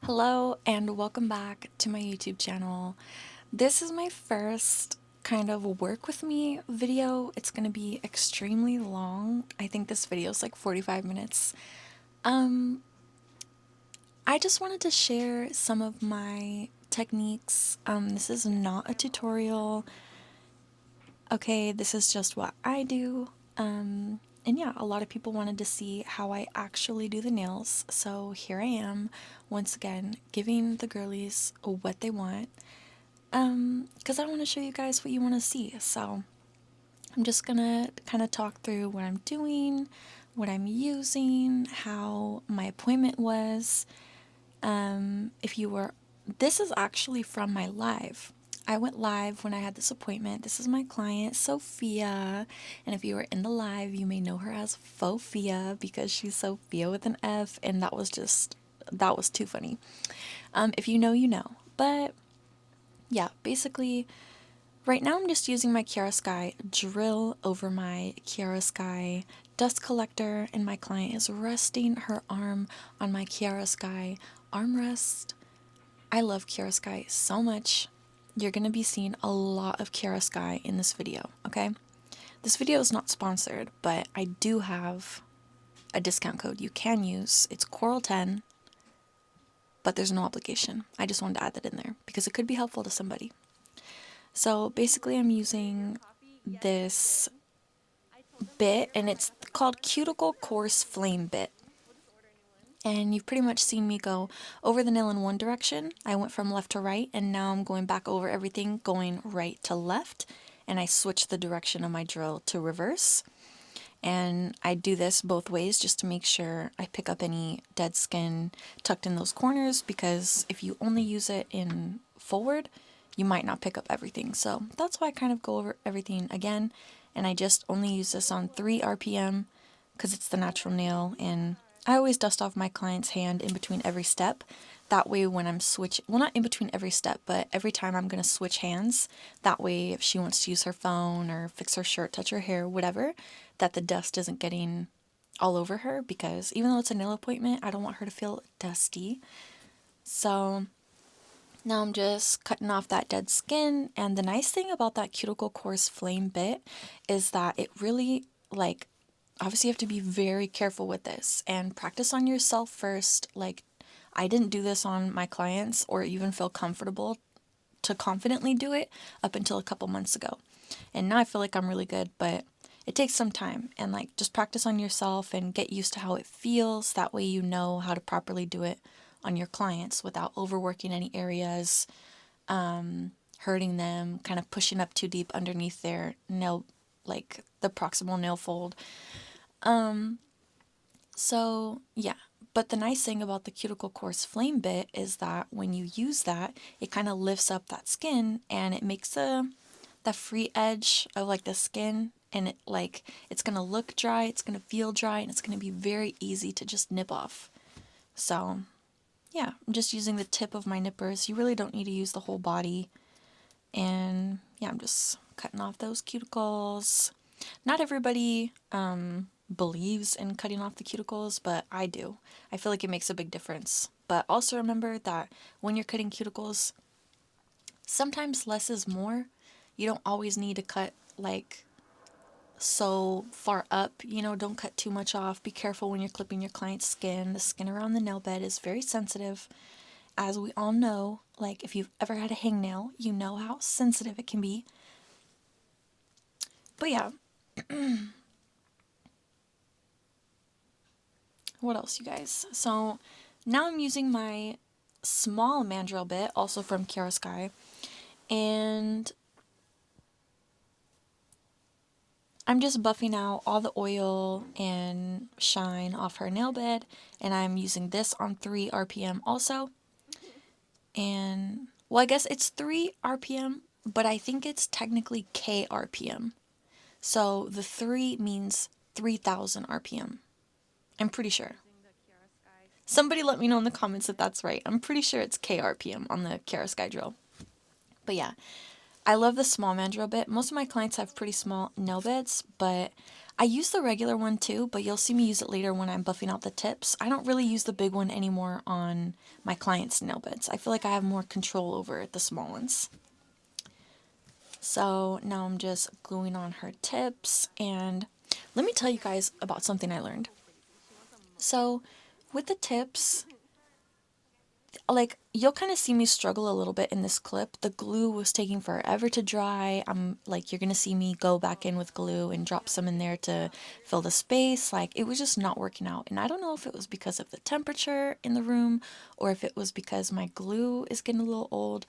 Hello and welcome back to my YouTube channel. This is my first kind of work with me video. It's going to be extremely long. I think this video is like 45 minutes. I just wanted to share some of my techniques. This is not a tutorial. Okay, this is just what I do. And yeah, a lot of people wanted to see how I actually do the nails, so here I am, once again, giving the girlies what they want, because I want to show you guys what you want to see. So I'm just gonna kind of talk through what I'm doing, what I'm using, how my appointment was. If you were, this is actually from my live. I went live when I had this appointment. This is my client, Sophia. And if you were in the live, you may know her as Fofia because she's Sophia with an F. And that was too funny. If you know, you know. But yeah, basically, right now I'm just using my Chiarosky drill over my Chiarosky dust collector. And my client is resting her arm on my Chiarosky armrest. I love Chiarosky so much. You're going to be seeing a lot of Chiarosky in this video, okay? This video is not sponsored, but I do have a discount code you can use. It's Coral10, but there's no obligation. I just wanted to add that in there because it could be helpful to somebody. So basically I'm using this bit, and it's called Cuticle Coarse Flame Bit. And you've pretty much seen me go over the nail in one direction. I went from left to right, and now I'm going back over everything, going right to left, and I switch the direction of my drill to reverse. And I do this both ways just to make sure I pick up any dead skin tucked in those corners, because if you only use it in forward, you might not pick up everything. So that's why I kind of go over everything again, and I just only use this on 3 RPM because it's the natural nail, and I always dust off my client's hand in between every step. That way when I'm switching, well, not in between every step, but every time I'm going to switch hands, that way if she wants to use her phone or fix her shirt, touch her hair, whatever, that the dust isn't getting all over her, because even though it's a nail appointment, I don't want her to feel dusty. So now I'm just cutting off that dead skin, and the nice thing about that Cuticle Coarse Flame bit is that it really, like, obviously you have to be very careful with this and practice on yourself first. Like, I didn't do this on my clients or even feel comfortable to confidently do it up until a couple months ago. And now I feel like I'm really good, but it takes some time, and like just practice on yourself and get used to how it feels. That way you know how to properly do it on your clients without overworking any areas, hurting them, kind of pushing up too deep underneath their nail, like the proximal nail fold. So yeah, but the nice thing about the Cuticle Coarse Flame bit is that when you use that, it kind of lifts up that skin, and it makes the free edge of like the skin, and it, like, it's gonna look dry, it's gonna feel dry, and it's gonna be very easy to just nip off. So yeah, I'm just using the tip of my nippers. You really don't need to use the whole body. And yeah, I'm just cutting off those cuticles. Not everybody believes in cutting off the cuticles, but I do. I feel like it makes a big difference. But also remember that when you're cutting cuticles, sometimes less is more. You don't always need to cut like so far up, don't cut too much off. Be careful when you're clipping your client's skin. The skin around the nail bed is very sensitive. As we all know, like if you've ever had a hangnail, you know how sensitive it can be. But yeah, what else, you guys? So now I'm using my small mandrel bit, also from Chiarosky, and I'm just buffing out all the oil and shine off her nail bed, and I'm using this on 3 RPM also. And, well, I guess it's 3 RPM, but I think it's technically K RPM. So the 3 means 3000 RPM. I'm pretty sure. Somebody let me know in the comments if that's right. I'm pretty sure it's K RPM on the Chiarosky drill. But yeah, I love the small mandrel bit. Most of my clients have pretty small nail beds, but I use the regular one too, but you'll see me use it later when I'm buffing out the tips. I don't really use the big one anymore on my clients' nail beds. I feel like I have more control over the small ones. So now I'm just gluing on her tips, and let me tell you guys about something I learned. So with the tips, like you'll kind of see me struggle a little bit in this clip. The glue was taking forever to dry. I'm like, you're gonna see me go back in with glue and drop some in there to fill the space. Like it was just not working out. And I don't know if it was because of the temperature in the room or if it was because my glue is getting a little old.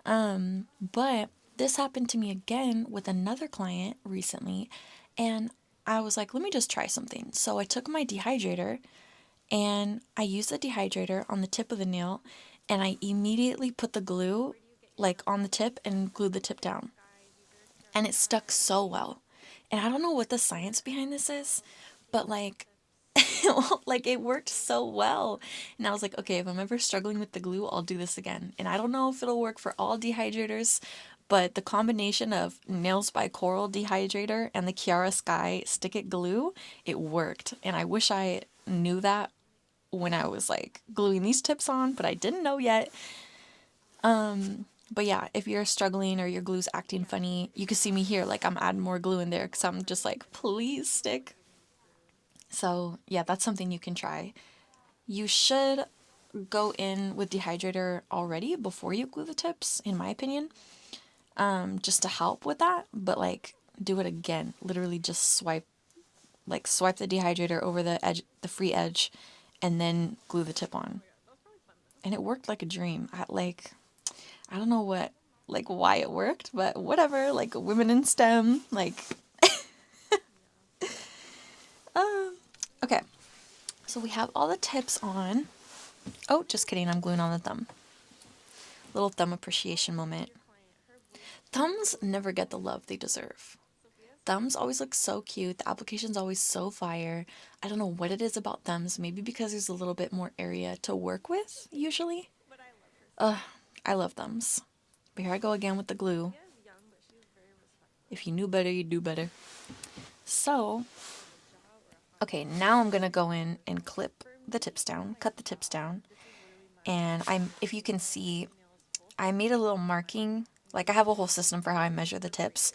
But this happened to me again with another client recently, and I was like, let me just try something. So I took my dehydrator and I used the dehydrator on the tip of the nail, and I immediately put the glue like on the tip and glued the tip down. And it stuck so well. And I don't know what the science behind this is, but like like it worked so well. And I was like, okay, if I'm ever struggling with the glue, I'll do this again. And I don't know if it'll work for all dehydrators, but the combination of Nails by Coral dehydrator and the Chiara Sky Stick It glue, it worked. And I wish I knew that when I was like gluing these tips on, but I didn't know yet. But yeah, if you're struggling or your glue's acting funny, you can see me here, like I'm adding more glue in there because I'm just like, please stick. So yeah, that's something you can try. You should go in with dehydrator already before you glue the tips, in my opinion, just to help with that. But like, do it again. Literally, just swipe the dehydrator over the edge, the free edge, and then glue the tip on. And it worked like a dream. I don't know why it worked, but whatever. Like women in STEM, like. Okay, so we have all the tips on. Oh, just kidding. I'm gluing on the thumb. Little thumb appreciation moment. Thumbs never get the love they deserve. Thumbs always look so cute. The application's always so fire. I don't know what it is about thumbs. Maybe because there's a little bit more area to work with, usually. I love thumbs. But here I go again with the glue. If you knew better, you'd do better. So, okay, now I'm gonna go in and clip the tips down, cut the tips down. And if you can see, I made a little marking. Like I have a whole system for how I measure the tips.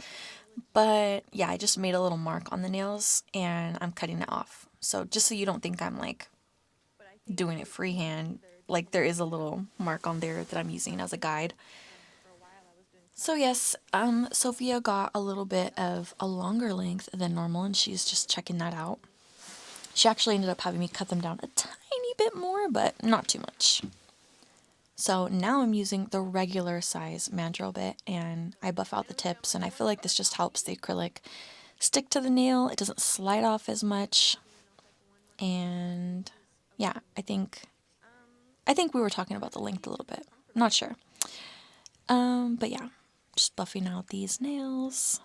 But yeah, I just made a little mark on the nails and I'm cutting it off. So just so you don't think I'm like doing it freehand, like there is a little mark on there that I'm using as a guide. So yes, Sophia got a little bit of a longer length than normal and she's just checking that out. She actually ended up having me cut them down a tiny bit more, but not too much. So now I'm using the regular size mandrel bit and I buff out the tips, and I feel like this just helps the acrylic stick to the nail. It doesn't slide off as much. And yeah, I think we were talking about the length a little bit. I'm not sure. But yeah, just buffing out these nails.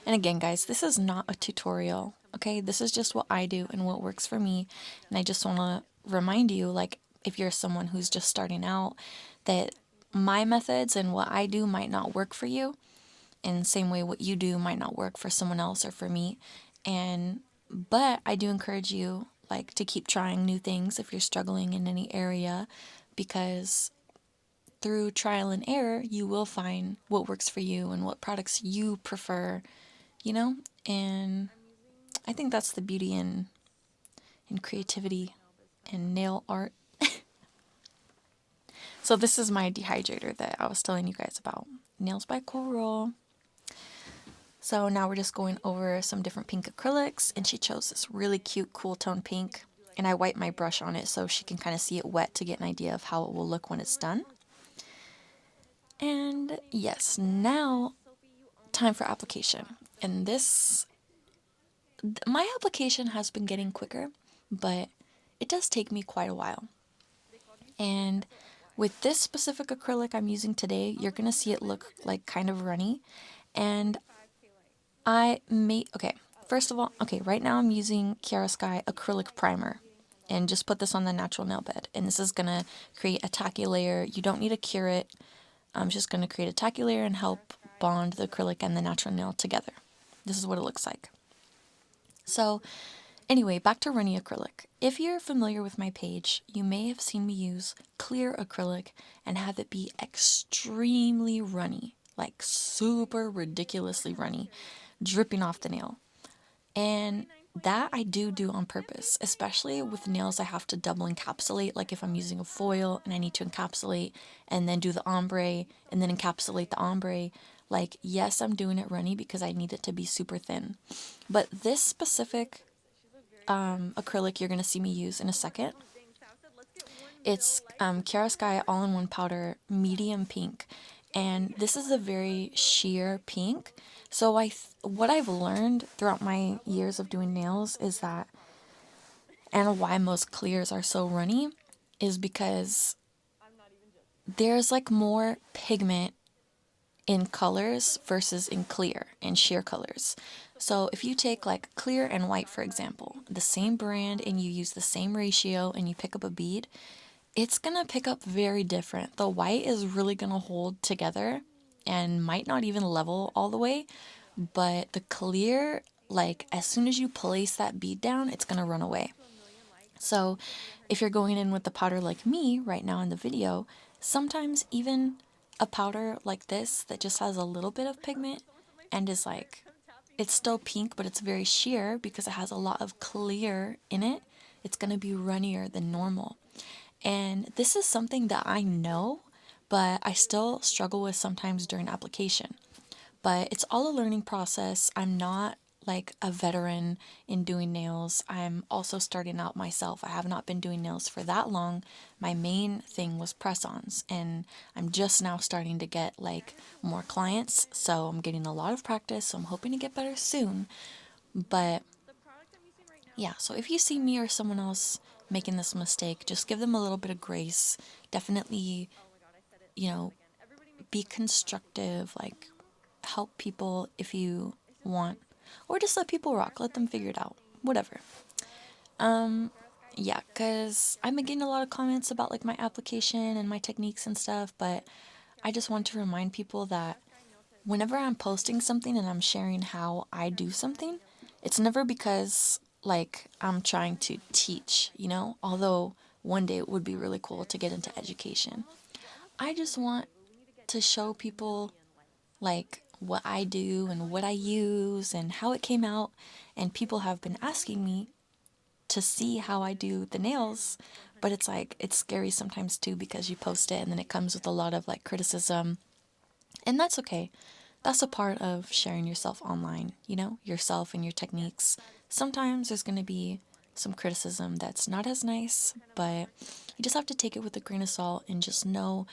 And again, guys, this is not a tutorial, okay? This is just what I do and what works for me. And I just want to remind you, like, if you're someone who's just starting out, that my methods and what I do might not work for you. And same way what you do might not work for someone else or for me. But I do encourage you, like, to keep trying new things if you're struggling in any area, because through trial and error, you will find what works for you and what products you prefer, you know? And I think that's the beauty in creativity and nail art. So this is my dehydrator that I was telling you guys about. Nails by Coral. So now we're just going over some different pink acrylics, and she chose this really cute cool tone pink, and I wipe my brush on it so she can kind of see it wet to get an idea of how it will look when it's done. And yes, now time for application. And my application has been getting quicker, but it does take me quite a while. And with this specific acrylic I'm using today, you're going to see it look like kind of runny. And okay, first of all, okay, right now I'm using Chiara Sky Acrylic Primer. And just put this on the natural nail bed. And this is going to create a tacky layer. You don't need to cure it. I'm just going to create a tacky layer and help bond the acrylic and the natural nail together. This is what it looks like. So anyway, back to runny acrylic. If you're familiar with my page, you may have seen me use clear acrylic and have it be extremely runny, like super ridiculously runny, dripping off the nail. And that I do on purpose, especially with nails I have to double encapsulate, like if I'm using a foil and I need to encapsulate and then do the ombre and then encapsulate the ombre. Like, yes, I'm doing it runny because I need it to be super thin. But this specific acrylic you're going to see me use in a second, it's Chiara Sky All-in-One Powder Medium Pink. And this is a very sheer pink. So what I've learned throughout my years of doing nails is that, and why most clears are so runny, is because there's like more pigment in colors versus in clear and sheer colors. So if you take like clear and white, for example, the same brand and you use the same ratio and you pick up a bead, it's gonna pick up very different. The white is really gonna hold together and might not even level all the way, but the clear, like as soon as you place that bead down, it's gonna run away. So if you're going in with the powder like me right now in the video, sometimes even a powder like this that just has a little bit of pigment and is like, it's still pink, but it's very sheer because it has a lot of clear in it, it's gonna be runnier than normal. And this is something that I know, but I still struggle with sometimes during application. But it's all a learning process. I'm not like a veteran in doing nails. I'm also starting out myself. I have not been doing nails for that long. My main thing was press-ons, and I'm just now starting to get like more clients. So I'm getting a lot of practice. So I'm hoping to get better soon. But yeah, so if you see me or someone else making this mistake, just give them a little bit of grace. Definitely, you know, be constructive, like help people if you want, or just let people rock, let them figure it out, whatever. Yeah, because I've been getting a lot of comments about like my application and my techniques and stuff, but I just want to remind people that whenever I'm posting something and I'm sharing how I do something, it's never because like I'm trying to teach, although one day it would be really cool to get into education. I just want to show people like what I do and what I use and how it came out. And people have been asking me to see how I do the nails, but it's like, it's scary sometimes too because you post it and then it comes with a lot of like criticism. And that's okay. That's a part of sharing yourself online, yourself and your techniques. Sometimes there's going to be some criticism that's not as nice, but you just have to take it with a grain of salt and just know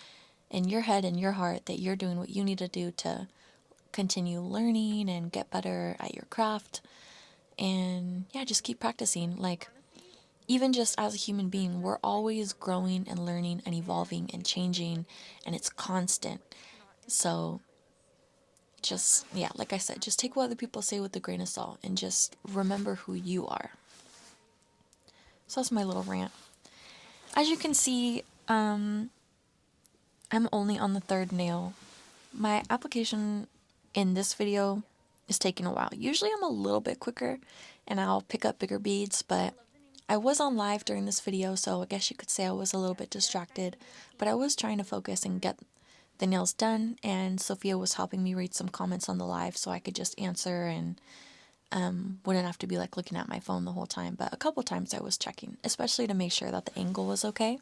in your head and your heart that you're doing what you need to do to continue learning and get better at your craft. And yeah, just keep practicing. Like, even just as a human being, we're always growing and learning and evolving and changing, and it's constant. So just, yeah, like I said, just take what other people say with a grain of salt and just remember who you are. So that's my little rant. As you can see, I'm only on the third nail. My application in this video is taking a while. Usually I'm a little bit quicker and I'll pick up bigger beads, but I was on live during this video, so I guess you could say I was a little bit distracted, but I was trying to focus and get the nails done, and Sophia was helping me read some comments on the live so I could just answer and wouldn't have to be like looking at my phone the whole time. But a couple times I was checking, especially to make sure that the angle was okay.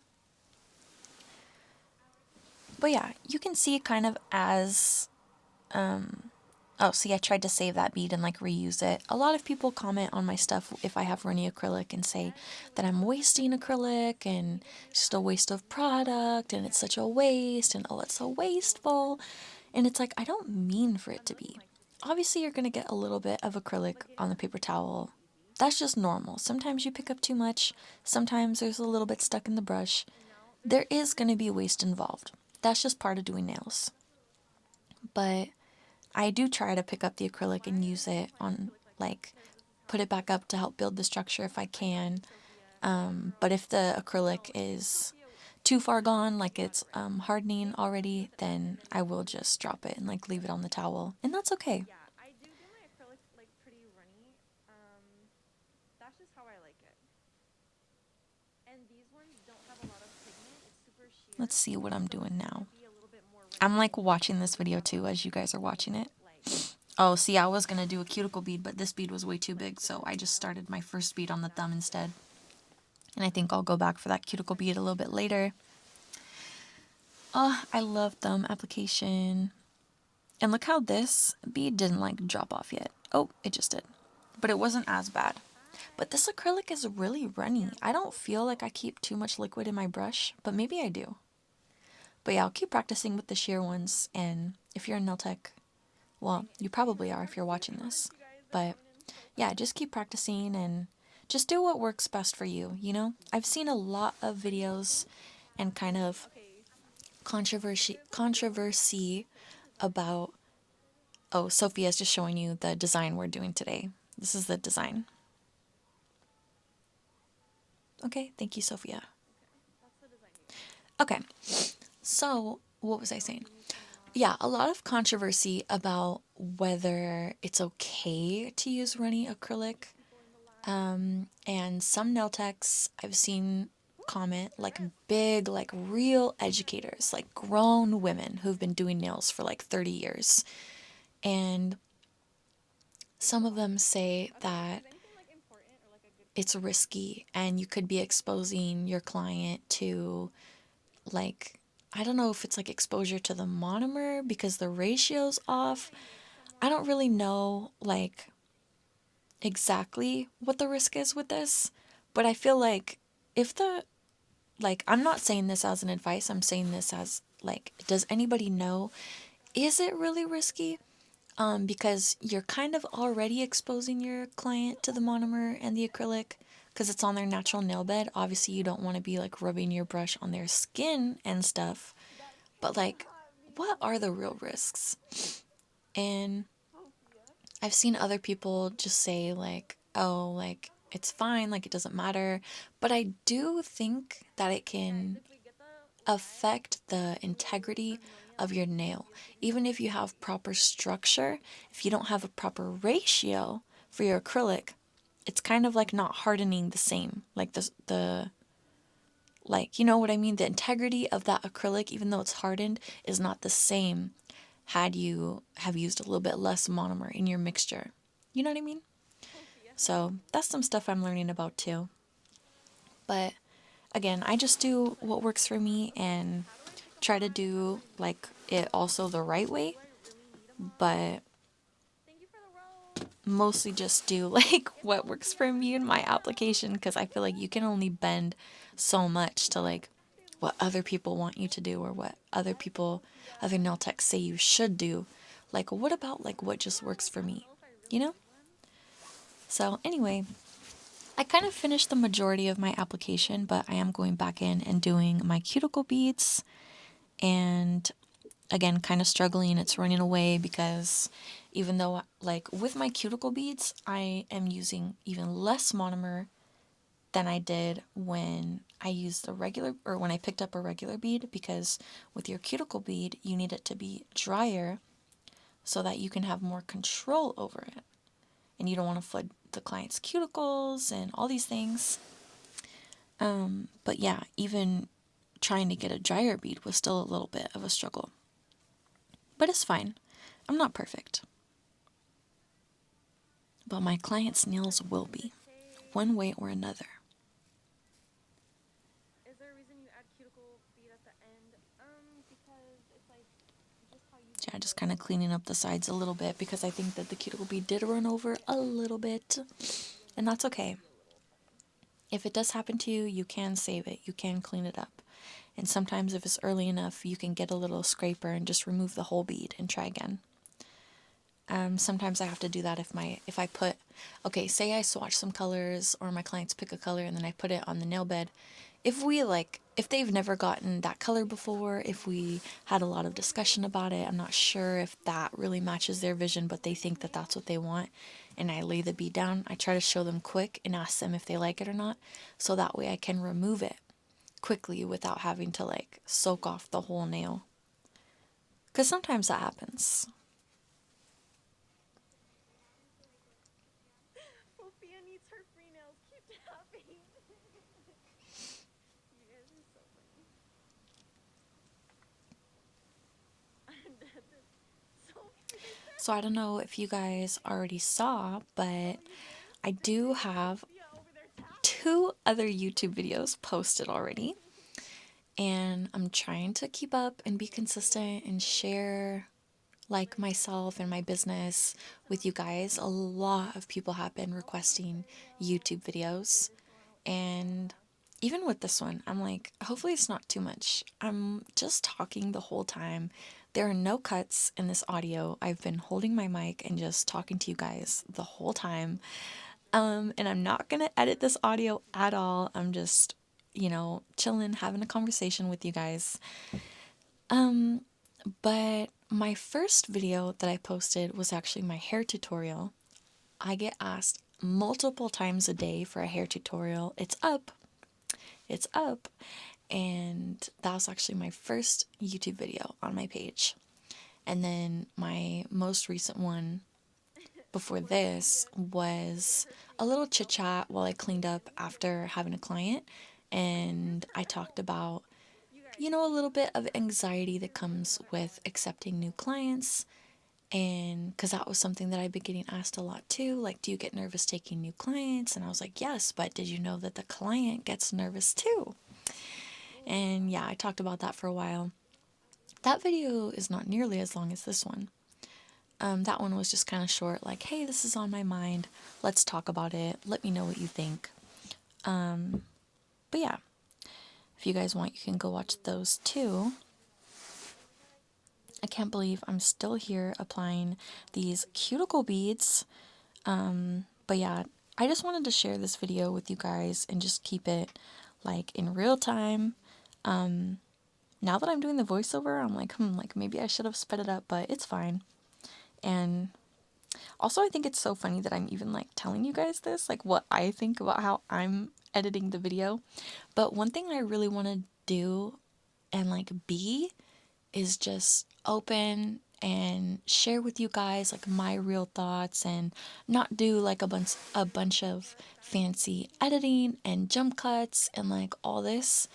But yeah, you can see kind of as oh, see, I tried to save that bead and like reuse it. A lot of people comment on my stuff if I have runny acrylic and say that I'm wasting acrylic and it's just a waste of product and it's such a waste and oh, it's so wasteful. And it's like, I don't mean for it to be. Obviously, you're going to get a little bit of acrylic on the paper towel. That's just normal. Sometimes you pick up too much. Sometimes there's a little bit stuck in the brush. There is going to be waste involved. That's just part of doing nails. But I do try to pick up the acrylic and use it on, like, put it back up to help build the structure if I can. But if the acrylic is too far gone, like it's hardening already, then I will just drop it and like leave it on the towel, and that's okay. Yeah, I do get my acrylic like pretty runny. That's just how I like it. And these ones don't have a lot of pigment. It's super Let's sheer, see what I'm so doing it's gonna now. be a little bit more I'm runny like watching this if you video have too like as you guys are watching it. like Oh, see, I was gonna do a cuticle bead, but this bead was way too like big, so I thickness, just started my first bead on and the thumb that's it. instead. And I think I'll go back for that cuticle bead a little bit later. Oh, I love thumb application. And look how this bead didn't like drop off yet. Oh, it just did. But it wasn't as bad. But Hi. this acrylic is really runny. I don't feel like I keep too much liquid in my brush, but maybe I do. But yeah, I'll keep practicing with the sheer ones. And if you're a nail tech, well, Dang it. you Okay, probably let's are if start you're the watching comments, this. you guys. They're But coming in so yeah, fast. just keep practicing and just do what works best for you, you know? I've seen a lot of Are you videos working? and kind of Okay. controversy about. Oh, Sophia's just showing you the design we're doing today. This is the design. Okay, thank you, Sophia. Okay. That's the design you want. Okay, so what was I No, saying? you need some Yeah, a lot of controversy about whether it's okay to use runny acrylic. people in the live. And some nail techs I've seen comment, There like is. big, like real educators, like grown women who've been doing nails for like 30 years. And some of them say Okay. that Is anything like important or like a good it's question? risky and you could be exposing your client to, like, I don't know if it's like exposure to the monomer because the ratio's How can off. I make I someone don't really fall? know like exactly what the risk is with this, but I feel like if the, like, I'm not saying this as an advice, I'm saying this as like, does anybody know, is it really risky? Because you're kind of already exposing your client to the monomer and the acrylic because it's on their natural nail bed. Obviously, you don't want to be like rubbing your brush on their skin and stuff, That but like, cannot what be. are the real risks? And Sophia. I've seen other people just say, like, oh, like, it's fine, like, it doesn't matter. But I do think that it Guys, can if we get the live affect the to a integrity million of your likes, nail. you're getting Even a if you have free proper structure, if you don't have a proper ratio for your acrylic, it's kind of like not hardening the same. Like the like, you know what I mean? The integrity of that acrylic, even though it's hardened, is not the same had you have used a little bit less monomer in your mixture. You know what I mean? Sophia. So that's some stuff I'm learning about too. But again, I just do what works for me Okay, and how do I pick a try to mod? How do do I make like it also the right do way, I really need a mod? but Thank you for the rose. mostly just do like Yes, what works Sophia, for let's me in my go. application because I feel like you can only bend so much to like They what love other you. people want you to do or what other Yes, people, other Sophia. nail techs say you should do. Like, what about like what just works for I don't me? know if I You really know? need one. So, anyway, I kind of finished the majority of my application, but I am going back in and doing my cuticle beads and again kind of struggling, it's running away because even though like with my cuticle beads I am using even less monomer than I did when I used the regular or when I picked up a regular bead, because with your cuticle bead you need it to be drier so that you can have more control over it and you don't want to flood the client's cuticles and all these things. But yeah, even trying to get a dryer bead was still a little bit of a struggle, but it's fine. I'm not perfect. But my clients' What nails was will I gonna be, say? one way or another. Is there a reason you add cuticle bead at the end? Because it's like just how you Yeah, bend just it. kind of cleaning up the sides a little bit because I think that the cuticle bead did run over a little bit, You'll and notice that's it's okay. maybe a little funny. If it does happen to you, you can save it, you can clean it up. And sometimes, if it's early enough, you can get a little scraper and just remove the whole bead and try again. Sometimes I have to do that if I put, okay, say I swatch some colors or my clients pick a color and then I put it on the nail bed. If they've never gotten that color before, if we had a lot of discussion about it, I'm not sure if that really matches their vision, but they think that that's what they want, and I lay the bead down, I try to show them quick and ask them if they like it or not, so that way I can remove it. quickly without having to like soak off the whole nail. Because sometimes that happens. Sophia needs her free nails. Keep tapping. You guys are so funny. So I don't know if you guys already saw, but Oh, you did? I Then see, do look at have Sophia over there tapping. 2 other YouTube videos posted already. And I'm trying to keep up and be consistent and share like myself and my business with you guys. A lot of people have been requesting YouTube videos. And even with this one, I'm like, hopefully it's not too much. I'm just talking the whole time. There are no cuts in this audio. I've been holding my mic and just talking to you guys the whole time. And I'm not gonna edit this audio at all. I'm just, chilling, having a conversation with you guys. But my first video that I posted was actually my hair tutorial. I get asked multiple times a day for a hair tutorial. It's up. It's up. And that was actually my first YouTube video on my page. And then my most recent one before Poor this Sophia. Look at was her. She's a so little chit self chat while I cleaned up conscious. after having a client. And I talked about, You guys, a little she's bit of anxiety that she's like comes another with element. accepting new clients. And because that was something that I've been getting asked a lot too. Like, do you get nervous taking new clients? And I was like, yes, but did you know that the client gets nervous too? Oh And wow. yeah, I talked about that for a while. That video is not nearly as long as this one. That one was just kind of short, like, hey, this is on my mind. Let's talk about it. Let me know what you think. But yeah, if you guys want, you can go watch those too. I can't believe I'm still here applying these cuticle beads. But yeah, I just wanted to share this video with you guys and just keep it like in real time. Now that I'm doing the voiceover, I'm like maybe I should have sped it up, but it's fine. And also, I think it's so funny that I'm even like telling you guys this, like what I think about how I'm editing the video. But one thing I really want to do and like be is just open and share with you guys like my real thoughts and not do like a bunch of fancy editing and jump cuts and like all this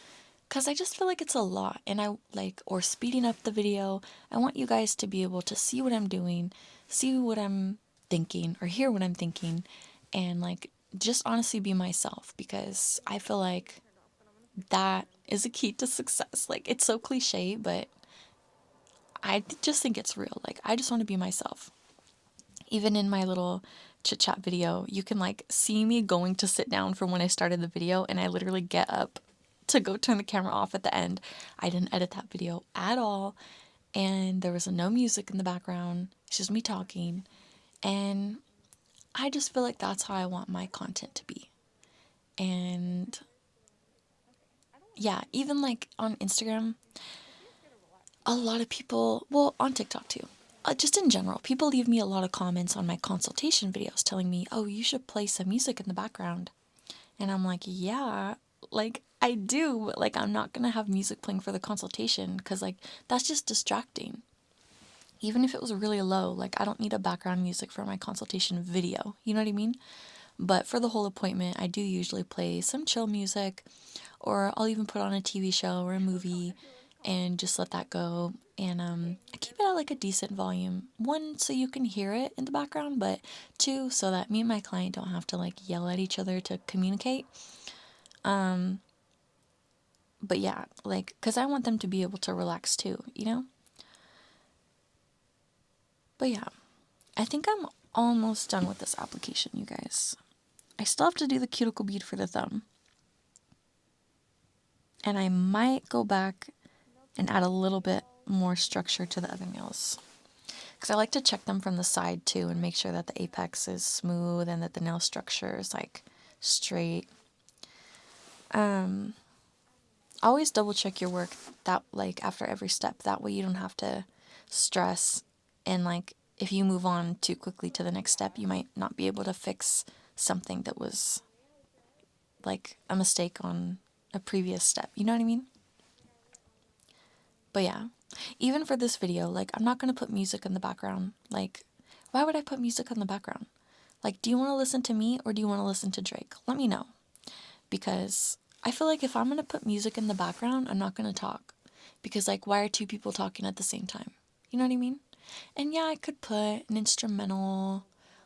cuz I just feel like it's a lot and I like or speeding up the video. I want you guys to be able to see what I'm doing, see what I'm thinking or hear what I'm thinking and like just honestly be myself because I feel It like turned off, but I'm gonna fix it. that is a key to success. Like it's so cliche, but I just think it's real. Like, I just want to be myself. Even in my little chit chat video, you can like see me going to sit down from when I started the video, and I literally get up to go turn the camera off at the end. I didn't edit that video at all, and there was no music in the background. It's just me talking, and I just feel like that's how I want my content to be. And Okay. I don't want to yeah, do this. even like on Instagram, Sophia's scared of relaxing. a lot of people, well, on TikTok too, just in general, people leave me a lot of comments on my consultation videos telling me, oh, you should play some music in the background. And I'm like, yeah, like I do, but like I'm not going to have music playing for the consultation because like that's just distracting. Even if it was really low, like I don't need a background music for my consultation video. You know what I mean? But for the whole appointment, I do usually play some chill music or I'll even put on a TV show or a I love how movie everyone's and commenting. just let that go. And Okay, I you keep guys it are at like a funny. decent volume. One, so you can hear it in the background, but two, so that me and my client don't have to like yell at each other to communicate. But yeah, like, because I want them to be able to relax too, you know? But yeah, I think I'm almost done with this application, you guys. I still have to do the cuticle bead for the thumb. And I might go back Nail and add a technique little bit fails. more structure to the other nails. Because I like to check them from the side too and make sure that the apex is smooth and that the nail structure is like straight. Always double check your work that like after every step. That way you don't have to stress and like if you move on too quickly to the next step, you might not be able to fix something that was like a mistake on a previous step. You know what I mean? But yeah, even for this video, like, I'm not gonna put music in the background. Like, why would I put music in the background? Like, do you want to listen to me or do you want to listen to Drake? Let me know. Because I feel like if I'm gonna put music in the background, I'm not gonna talk. Because, like, why are two people talking at the same time? You know what I mean? And yeah, I could put an instrumental,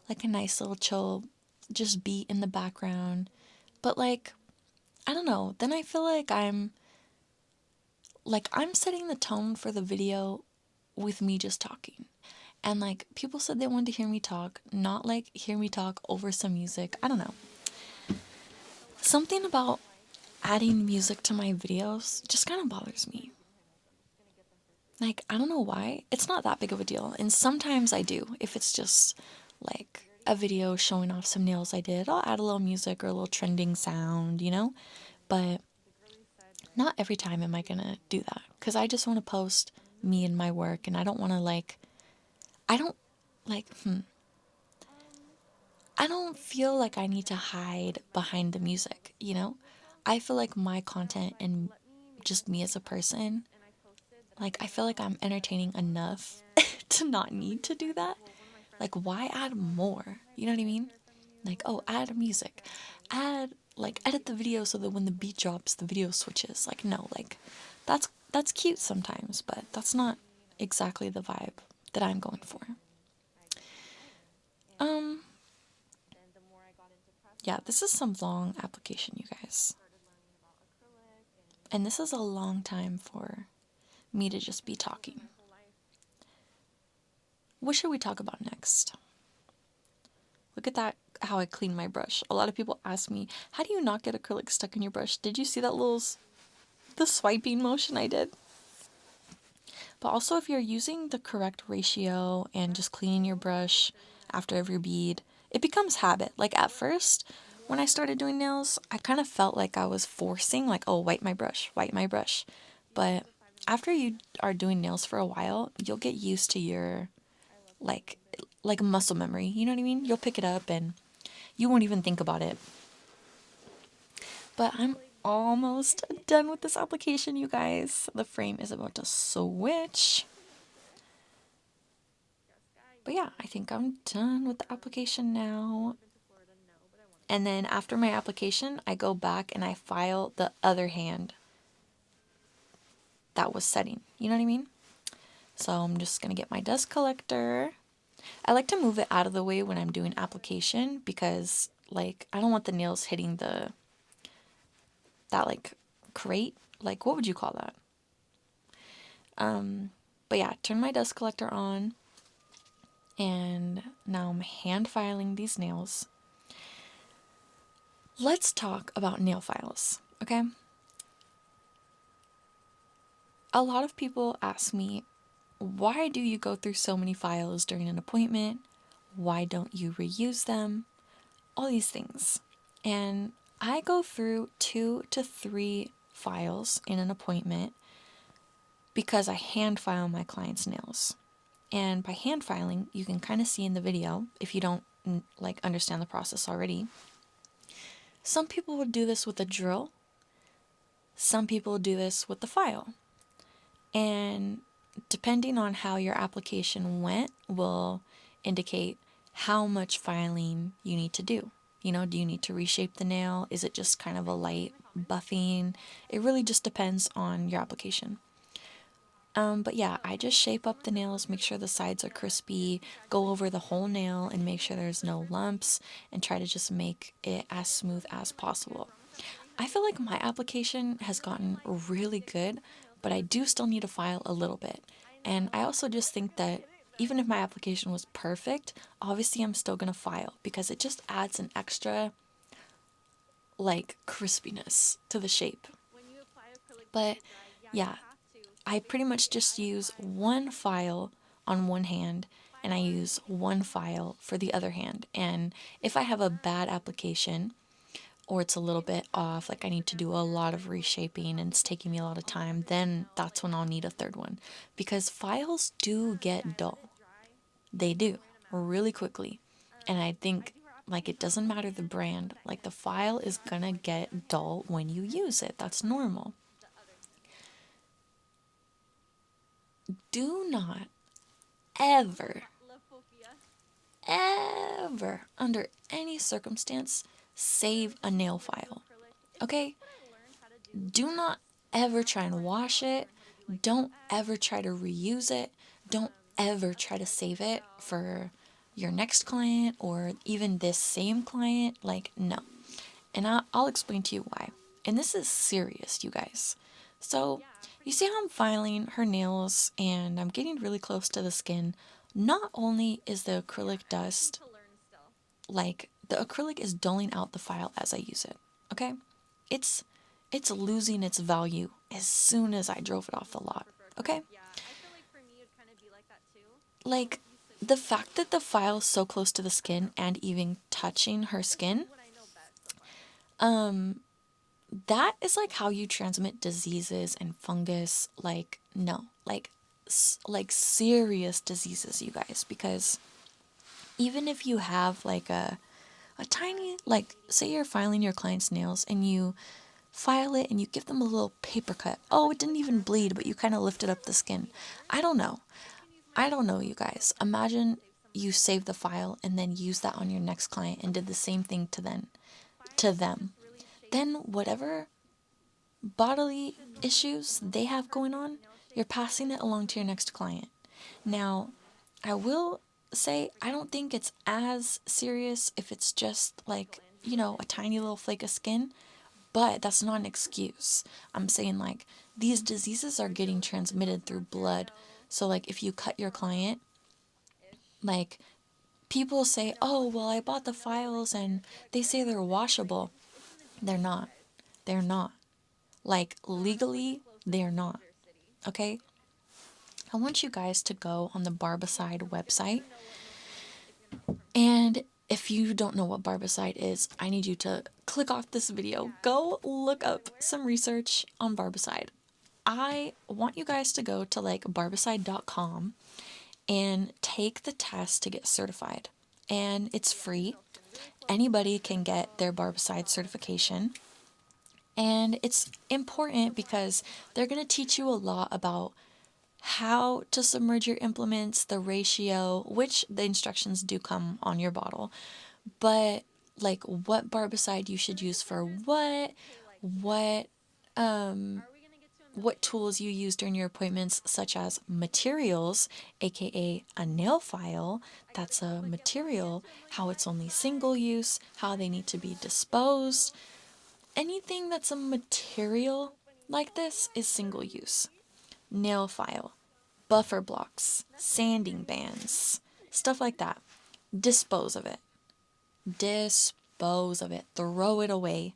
like a nice little chill, just beat in the background. But, like, I don't know. Then I feel like I'm setting the tone for the video with me just talking. And like people said they wanted to hear me talk, not like hear me talk over some music. I don't know. Something about adding music to my videos just kind of bothers me. Like, I don't know why. It's not that big of a deal. And sometimes I do. If it's just like a video showing off some nails I did, I'll add a little music or a little trending sound, you know? But not every time am I gonna do that. Because I just want to post me and my work and I don't want to like, I don't like, I don't feel like I need to hide behind the music, you know? I feel like my content and just me as a person, like, I feel like I'm entertaining enough to not need to do that. Like, why add more? You know what I mean? Like, oh, add music. Add, like, edit the video so that when the beat drops, the video switches. Like, no, like, that's cute sometimes, but that's not exactly the vibe that I'm going for. Um, yeah, this is some long application, you guys. And this is a long time for me to just be talking. What should we talk about next? Look at that, how I clean my brush. A lot of people ask me, how do you not get acrylic stuck in your brush? Did you see that the swiping motion I did? But also, if you're using the correct ratio and just cleaning your brush after every bead, it becomes habit. Like at first, when I started doing nails, I kind of felt like I was forcing, like, oh, wipe my brush, wipe my brush. But after you are doing nails for a while, you'll get used to your like muscle memory. You know what I mean? You'll pick it up and you won't even think about it. But I'm almost done with this application, you guys. The frame is about to switch. But yeah, I think I'm done with the application now. And then after my application, I go back and I file the other hand that was setting. You know what I mean? So I'm just going to get my dust collector. I like to move it out of the way when I'm doing application because like I don't want the nails hitting that like crate. Like what would you call that? But yeah, turn my dust collector on. And now I'm hand filing these nails. Let's talk about nail files, okay? A lot of people ask me, why do you go through so many files during an appointment? Why don't you reuse them? All these things. And I go through 2 to 3 files in an appointment because I hand file my clients' nails. And by hand filing, you can kind of see in the video, if you don't like understand the process already. Some people would do this with a drill. Some people do this with the file. And depending on how your application went will indicate how much filing you need to do. You know, do you need to reshape the nail? Is it just kind of a light buffing? It really just depends on your application. But yeah, I just shape up the nails, make sure the sides are crispy, go over the whole nail and make sure there's no lumps, and try to just make it as smooth as possible. I feel like my application has gotten really good, but I do still need to file a little bit. And I also just think that even if my application was perfect, obviously I'm still gonna file because it just adds an extra like crispiness to the shape. But yeah, I pretty much just use one file on one hand and I use one file for the other hand. And if I have a bad application or it's a little bit off, like I need to do a lot of reshaping and it's taking me a lot of time, then that's when I'll need a third one. Because files do get dull. They do, really quickly. And I think Like, it doesn't matter the brand. Like, the file is gonna get dull when you use it. That's normal. the other scent. Do not ever, La Fofia. ever, under any circumstance, Literally, save a this is nail what I do file. acrylic. It's Okay? what I learned how to do Do not ever try and wash how to it. learn how to do like Don't wax ever try to reuse it. Don't ever a try to cycle save it gel. for your next client or even this same client. Like, no. And I'll explain to you why. And this is serious, you guys. So, Yeah, you pretty see how much. I'm filing her nails and I'm getting really close to the skin? Not only is the Yeah, acrylic I'm looking dust, to learn still. like, the acrylic is dulling out the file as I use it. Okay? It's it's losing its value as soon as I drove it off the lot. For Okay? acrylic, yeah. I feel like for me it'd kind of be like that too. So Like, like you said, the you said fact that the file's so close to the skin and even touching her this is skin, what I know best so far. that is like how you transmit diseases and fungus. Like, no, like serious diseases, you guys, because even if you have like a Yeah, tiny, keep like, bleeding. say you're filing your client's nails and you file it and you give them a little paper cut. Oh, it didn't With even that said, bleed, but you kind of if lifted you up the ever skin. bleed ever, I don't know. I can use my I don't know, you voiceover guys. skill to Imagine save some you money. save the file and then use that on your next client and did the same thing to Files them. just really save Then whatever bodily should normally be the issues most they have going perfect on, nail you're shape passing it along to your next client. Now, um I will say for I don't getting think it's as serious if it's just like, a glandular tiny little flake of skin, but that's not an excuse. I'm saying like these diseases are getting transmitted through blood. bacterial So like if you cut your client, ish. like people I say, know "Oh, how well, I acrylic bought is. the You know, files and they're like, they why are say they they're acidic? Like washable." it's in the They're DNA, not. guys. They're not. Like Toronto's like legally, the they're closest not. major city. Okay? I want you guys to go on the Yeah, Barbicide sounds good. Let website. her know what Milton is if you're not from here. And if you don't know what Barbicide is, I need you to click off this video. Yeah. Go look Wait, up where? some research on Barbicide. I want you guys to go to like barbicide.com and take the test to get certified. And it's Yeah, free. Milton. Really close to Anybody can get their Central Barbicide Central. certification. And it's The important one because they're on going to teach you a Central. lot about how to submerge your implements, the ratio, which the instructions do come on your bottle, but like what barbicide you So should this use is for kind of like, hey, like, what are we gonna get to a what million? tools you use during your appointments, such as materials, aka a nail file, I got a that's girl, a but yeah, when we get material, to a million how it's likes, only single guys, use, how they I'm need gonna to do be a disposed. video Anything that's a material opening like this is single use. ceremony. Nail file, buffer blocks, That's a really sanding pretty name. bands, stuff like that. Dispose of it. Dispose of it. Throw it away.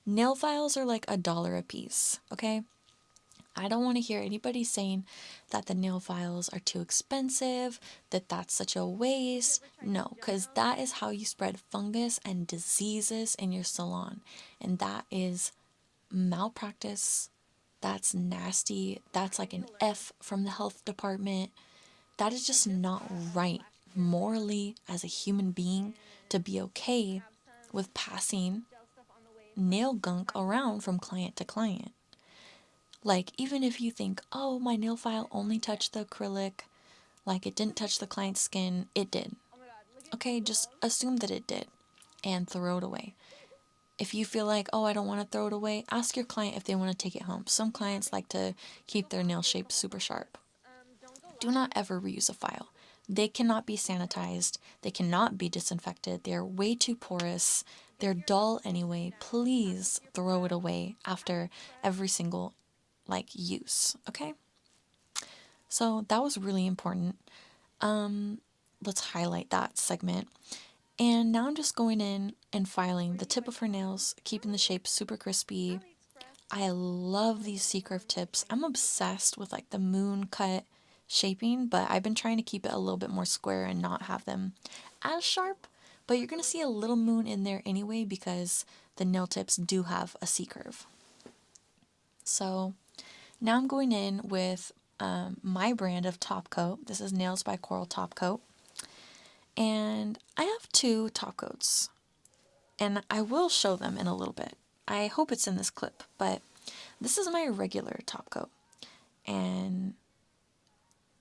Nail files are like $1 a piece, okay? I don't want to hear anybody saying that the nail files are too expensive, that that's such a Have you waste. ever tried No, gel because nails? that is how you spread fungus and diseases in your salon. And that is malpractice. That's nasty. Yeah, That's I like need an to learn. F from the health department. That is I just just not got right last year morally as a human being to and be I okay have some with passing gel stuff on the way for nail some gunk practice. around from client to client. Like, even if you think, oh, my nail file only touched the acrylic, like it didn't touch the client's skin, it did. Oh my god, look at my Okay, just glove. assume that it did and throw it away. If you feel like, oh, I don't want to throw it away, ask your client if they want to take it home. Some Yeah, clients like to keep go their fast, nail get a shape couple super sharp. products. Don't go Do not loud. ever reuse a file. They cannot be sanitized, they cannot be disinfected, they're way too porous, they're Get your nails dull polish anyway. now. Practice Please your throw it prep. away after Practice prep. every single like use, okay? So that was really important. Let's highlight that segment. And now I'm just going in and filing Where the do you tip buy of her nail nails, files? keeping the shape super crispy. AliExpress. I love these C-curve tips. I'm obsessed with like the moon cut shaping, but I've been trying to keep it a little bit more square and not have them as sharp. But you're gonna see a little moon in there anyway because the nail tips do have a C-curve. So now I'm going in with my brand of top coat. This is Nails by Coral Top Coat. And I have two top coats, and I will show them in a little bit. I hope it's in this clip, but this is my regular top coat, and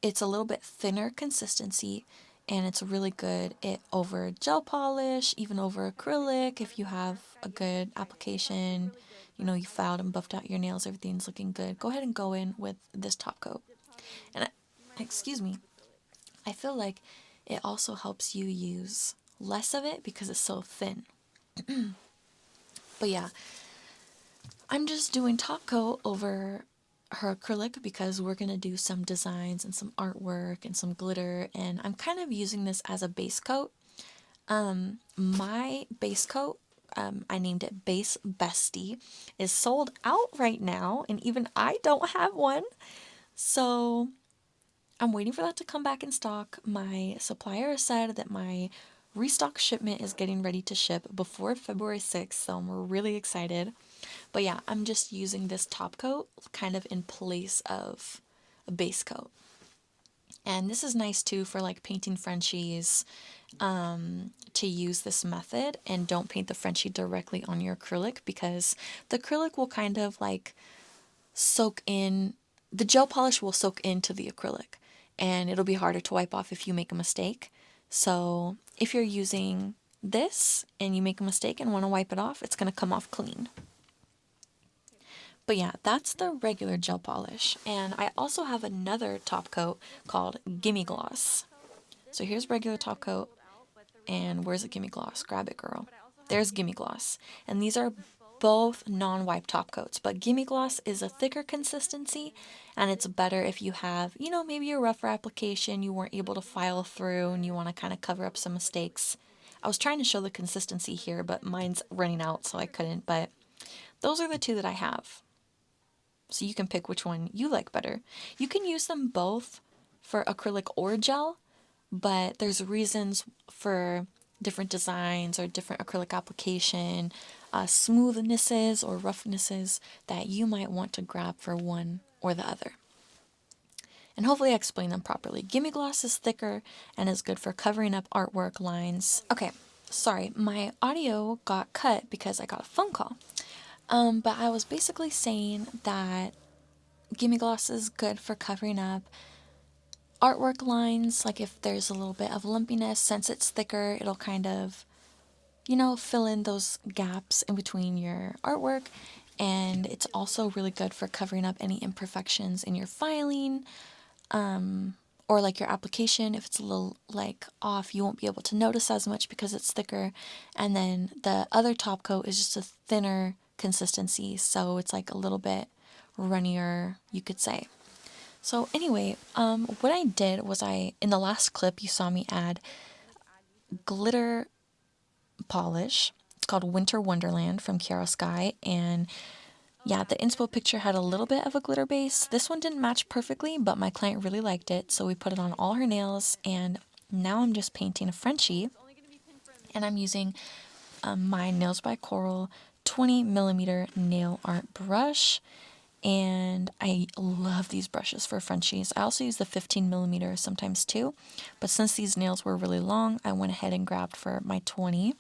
it's a little bit thinner consistency, and it's really good over gel polish, even over acrylic if you have a good application. You know, you filed and buffed out your nails, everything's looking good. Go ahead and go in with this top coat. And excuse me, I feel like it also helps you use less of it because it's so thin. But yeah, I'm just doing top coat over her acrylic because we're going to do some designs and some artwork and some glitter, and I'm kind of using this as a base coat. My base coat, I named it Base Bestie, is sold out right now, and even I don't have one. So I'm waiting for that to come back in stock. My supplier said that my restock shipment is getting ready to ship before February 6th, so I'm really excited. But yeah, I'm just using this top coat kind of in place of a base coat. And this is nice too for like painting Frenchies, to use this method, and don't paint the Frenchie directly on your acrylic because the acrylic will kind of like soak in, the gel polish will soak into the acrylic, and it'll be harder to wipe off if you make a mistake. So if you're using this and you make a mistake and want to wipe it off, it's going to come off clean. Okay, perfect. But yeah, that's the regular gel polish. And I also have another top coat This is called the Gimme regular top Gloss. coat. This So here's one you regular said top is coat, sold out, but the and restock where's is the Gimme coming Gloss? soon. Grab it, girl. But I also have There's Gimme Gimme Gloss. Gloss top And coat. these are These are both both non-wipe non-wipe top top coats. coats, but Gimme The Gloss is a Gimme Gloss thicker is thicker, consistency, and and it's this better if you one have, you know, maybe a rougher application, you weren't able the to Gimme file Gloss is through and you good want to kind of cover for up some like mistakes. I was cleaning. trying to show the consistency But here, this but one is mine's just running out, so I thicker couldn't. But consistency. those are the two that I have. So you can pick which one you like better. You can use them both for acrylic or gel, but there's reasons for different designs or different acrylic application, smoothnesses or roughnesses that you might want to grab for one or the other. And hopefully I explained them properly. Gimme Gloss is thicker and is good for covering up artwork lines. Okay, sorry, my audio got cut because I got a phone call. But I was basically saying that Gimme Gloss is good for covering up artwork lines, like if there's a little bit of lumpiness, since it's thicker, it'll kind of, you know, fill in those gaps in between your artwork. And it's also really good for covering up any imperfections in your filing, or like your application. If it's a little like off, you won't be able to notice as much because it's thicker. And then the other top coat is just a thinner consistency, so it's like a little bit runnier, you could say. So anyway, what I did was in the last clip you saw me add Let's add you to the list. glitter polish. It's called Winter Wonderland from Chiara Sky, and Oh yeah, yeah, the there's inspo this picture had a little glitter bit of a glitter base. that This one didn't match perfectly, but my client really liked it, so we put it on is all her really nails, thin. and now I'm just painting a Oh, Frenchie, it's only gonna be pinned for a and I'm minute. using my Nails by Coral 20 millimeter nail art brush. And I love these brushes for Frenchies. I also use the 15 millimeter sometimes too, but since these nails were really long, I went ahead and grabbed for my 20.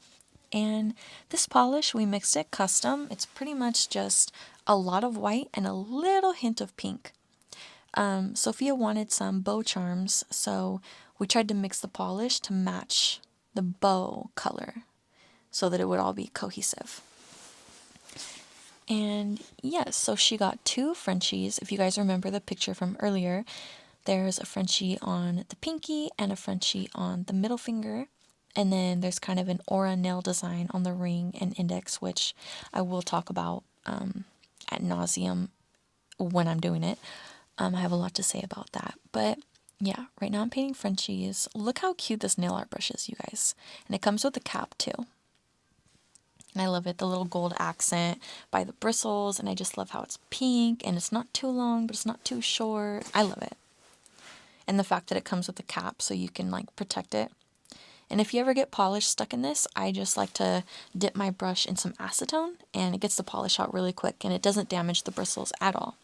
And this polish, we mixed it custom. It's pretty much just a lot of white and a little hint of pink. Sophia wanted some bow charms, so we tried to mix the polish to match the bow color so that it would all be cohesive. And yes, so she got two Frenchies. If you guys remember the picture from earlier, there's a Frenchie on the pinky and a Frenchie on the middle finger. And then there's kind of an aura nail design on the ring and index, which I will talk about ad nauseum when I'm doing it. I have a lot to say about that. But yeah, right now I'm painting Frenchies. Look how cute this nail art brush is, you guys. And it comes with a cap too. And I love it, the little gold accent by the bristles, and I just love how it's pink and it's not too long, but it's not too short. I love it. And the fact that it comes with a cap so you can like protect it. And if you ever get polish stuck in this, I just like to dip my brush in some acetone and it gets the polish out really quick and it doesn't damage the bristles at all.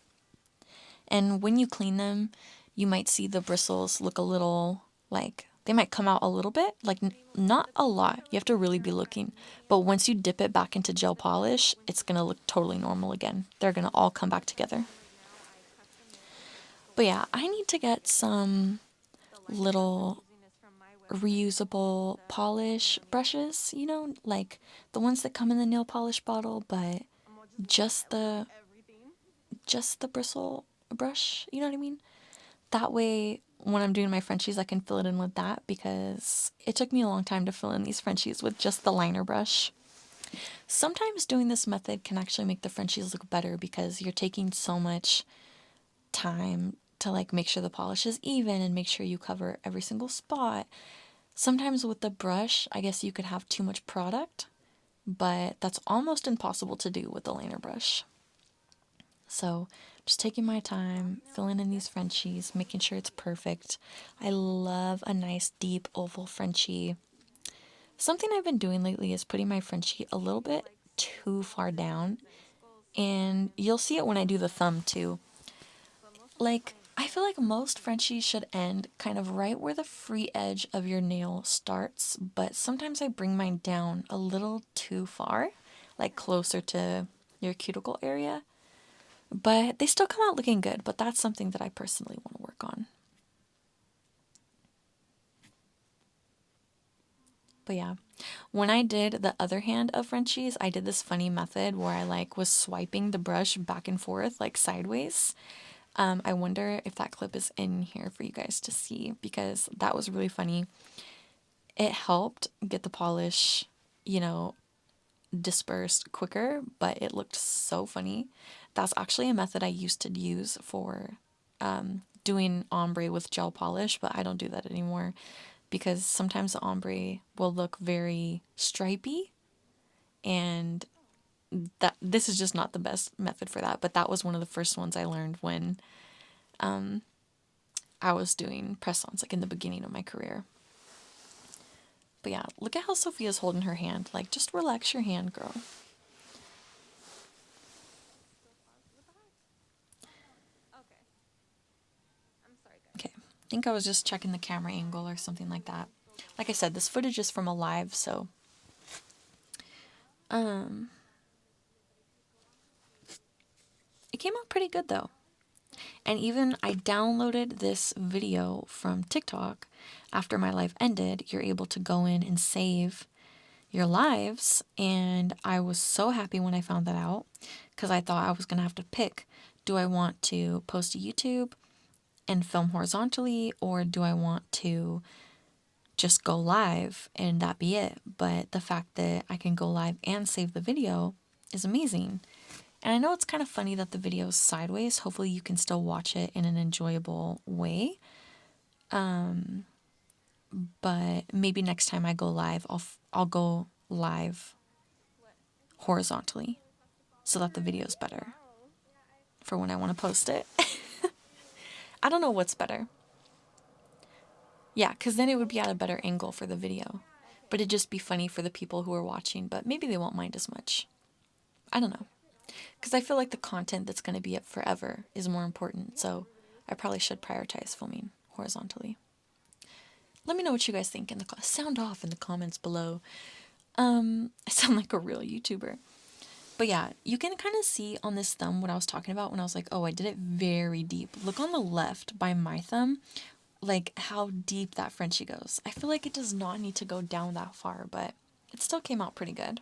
And when you clean them, you might see the bristles look a little like They might come out a little bit, like not a lot. You have to really be looking. But once you dip it back into gel polish, it's going to look totally normal again. They're going to all come back together. But yeah, I need to get some little reusable polish brushes, you know, like the ones that come in the nail polish bottle, but just the just the bristle brush, you know what I mean? That way when I'm doing my Frenchies, I can fill it in with that because it took me a long time to fill in these Frenchies with just the liner brush. Sometimes doing this method can actually make the Frenchies look better because you're taking so much time to like make sure the polish is even and make sure you cover every single spot. Sometimes with the brush, I guess you could have too much product, but that's almost impossible to do with the liner brush. So just taking my time, filling in these Frenchies, making sure it's perfect. I love a nice deep oval Frenchie. Something I've been doing lately is putting my Frenchie a little bit too far down, and you'll see it when I do the thumb too. Like, I feel like most Frenchies should end kind of right where the free edge of your nail starts, but sometimes I bring mine down a little too far, like closer to your cuticle area. But they still come out looking good, but that's something that I personally want to work on. But yeah, when I did the other hand of Frenchies, I did this funny method where I like was swiping the brush back and forth like sideways. I wonder if that clip is in here for you guys to see because that was really funny. It helped get the polish, you know, dispersed quicker, but it looked so funny. That's actually a method I used to use for doing ombre with gel polish, but I don't do that anymore because sometimes the ombre will look very stripy and that this is just not the best method for that, but that was one of the first ones I learned when I was doing press-ons like in the beginning of my career. But yeah, look at how Sophia's holding her hand. Like, just relax your hand, girl. Okay, I think I was just checking the camera angle or something like that. Like I said, this footage is from a live, so it came out pretty good though. And even I downloaded this video from TikTok after my live ended. You're able to go in and save your lives, and I was so happy when I found that out because I thought I was going to have to pick, do I want to post to YouTube and film horizontally, or do I want to just go live and that be it? But the fact that I can go live and save the video is amazing. And I know it's kind of funny that the video is sideways. Hopefully you can still watch it in an enjoyable way. But maybe next time I go live, I'll go live horizontally so that the video is better for when I want to post it. I don't know what's better. Yeah, because then it would be at a better angle for the video. But it'd just be funny for the people who are watching, but maybe they won't mind as much. I don't know. Because I feel like the content that's going to be up forever is more important, so I probably should prioritize filming horizontally. Let me know what you guys think in the sound off in the comments below. I sound like a real YouTuber. But yeah, you can kind of see on this thumb what I was talking about when I was like, oh, I did it very deep. Look on the left by my thumb, like how deep that Frenchie goes. I feel like it does not need to go down that far, but it still came out pretty good.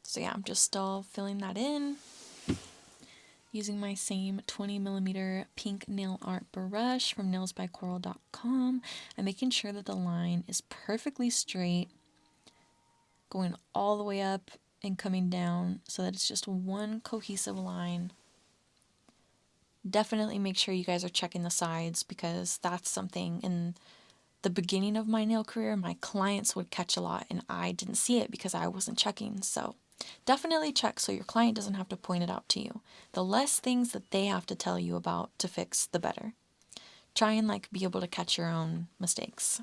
So yeah, I'm just still filling that in using my same 20mm pink nail art brush from nailsbycoral.com. I'm making sure that the line is perfectly straight, going all the way up and coming down so that it's just one cohesive line. Definitely make sure you guys are checking the sides because that's something in the beginning of my nail career my clients would catch a lot and I didn't see it because I wasn't checking. So definitely check so your client doesn't have to point it out to you. The less things that they have to tell you about to fix, the better. Try and like be able to catch your own mistakes.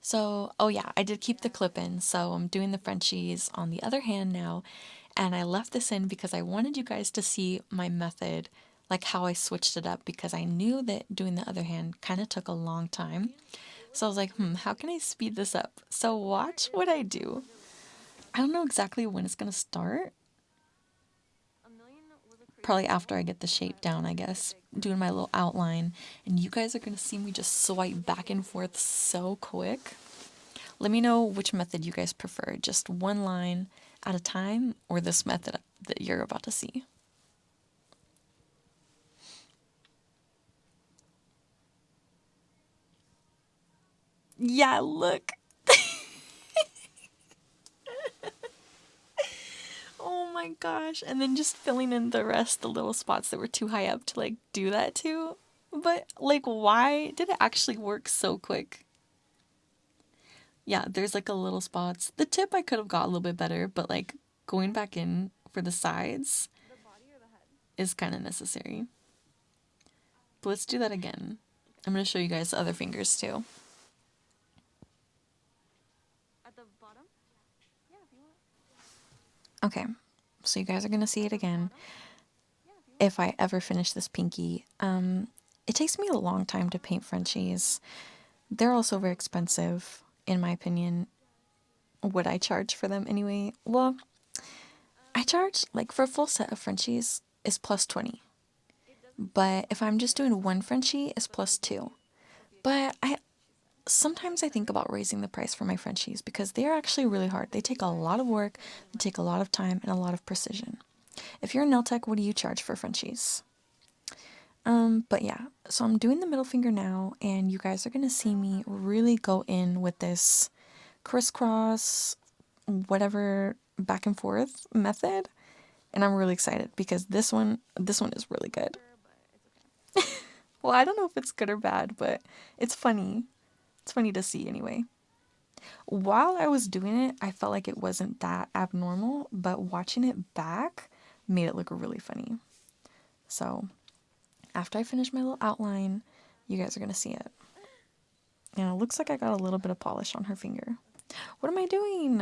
So, oh yeah, I did keep the clip in, so I'm doing the Frenchies on the other hand now, and I left this in because I wanted you guys to see my method like how I switched it up because I knew that doing the other hand kind of took a long time. It So I looks was like, really how can I pretty. speed this up? So Where watch is what I it? do. Really? I'm I don't fascinated. know exactly when it's going to start. A million was a crazy Probably goal, after I get the shape but down, I pretty guess. big for Doing my you. little outline. And you guys are going to see me just swipe back and forth so quick. Let me know which method you guys prefer. Just one line at a time or this method that you're about to see. Yeah, look. Oh my gosh. And then just filling in the rest, the little spots that were too high up to like do that too. But like, why did it actually work so quick? Yeah, there's like a little spots. The tip I could have got a little bit better, but like going back in for the sides The body or the head? is kind of necessary. But let's do that again. Okay. I'm going to show you guys the other fingers too. At the bottom? Yeah, if you want. Okay, so you guys are going to see At it the again bottom? Yeah, if you want. if I ever finish this pinky. It takes me a long time to paint Frenchies. They're also very expensive, in my opinion. Would I charge for them anyway? Well, I charge, like, for a full set of Frenchies is plus 20. It doesn't But seem if like I'm just they're doing one Frenchie, it's the plus 2. of the But I expensive, she said. sometimes I think about raising the price for my Frenchies because they are actually really hard. They take a lot of work, they take a lot of time, and a lot of precision. If you're a nail tech, what do you charge for Frenchies? But yeah, so I'm doing the middle finger now, and you guys are gonna I see don't me have any really Frenchies. go in with this crisscross, whatever back and forth method, and I'm really excited because this one is really good. Mediocre, but it's okay. Well, I don't know if it's good or bad, but it's funny. It's funny to see anyway. While I was doing it, I felt like it wasn't that abnormal, but watching it back made it look really funny. So, after I finish my little outline, you guys are gonna see it. And it looks like I got a little bit of polish on her finger. Okay. What am I doing?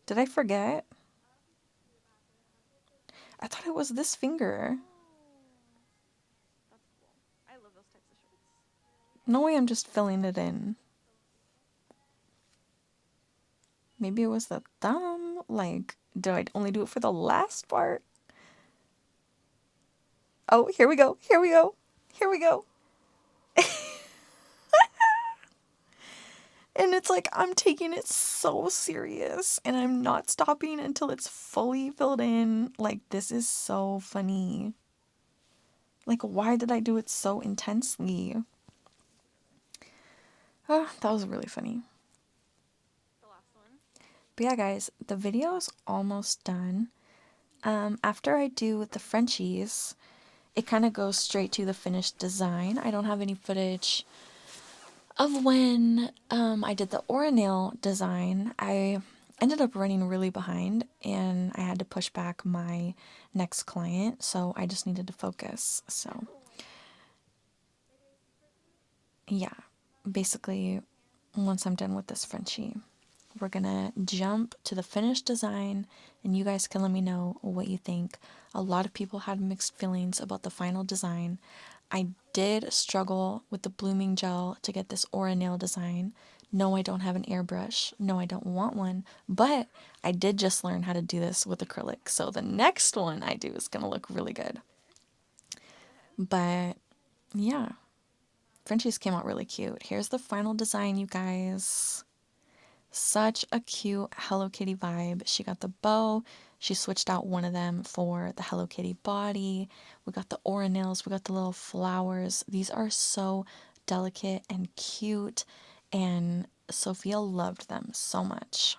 Did I forget? I thought it was this finger. Oh, that's cool. I love those types of shirts. No way I'm just filling it in. Maybe it was the thumb. Like, did I only do it for the last part? Oh, here we go. Here we go. Here we go. And it's like I'm taking it so serious and I'm not stopping until it's fully filled in. Like, this is so funny. Like, why did I do it so intensely? Oh, that was really funny. The last one. But yeah, guys, the video is almost done. After I do the Frenchies, it kind of goes straight to the finished design. I don't have any footage of when I did the aura nail design. I ended up running really behind and I had to push back my next client, so I just needed to focus. So, yeah, basically, once I'm done with this Frenchie, we're gonna jump to the finished design and you guys can let me know what you think. A lot of people had mixed feelings about the final design. I did struggle with the blooming gel to get this aura nail design. No, I don't have an airbrush. No, I don't want one. But I did just learn how to do this with acrylic. So the next one I do is going to look really good. Go ahead. But yeah, Frenchies came out really cute. Here's the final design, you guys. Such a cute Hello Kitty vibe. She got the bow. She switched out one of them for the Hello Kitty body. We got the aura nails. We got the little flowers. These are so delicate and cute. And Sophia loved them so much.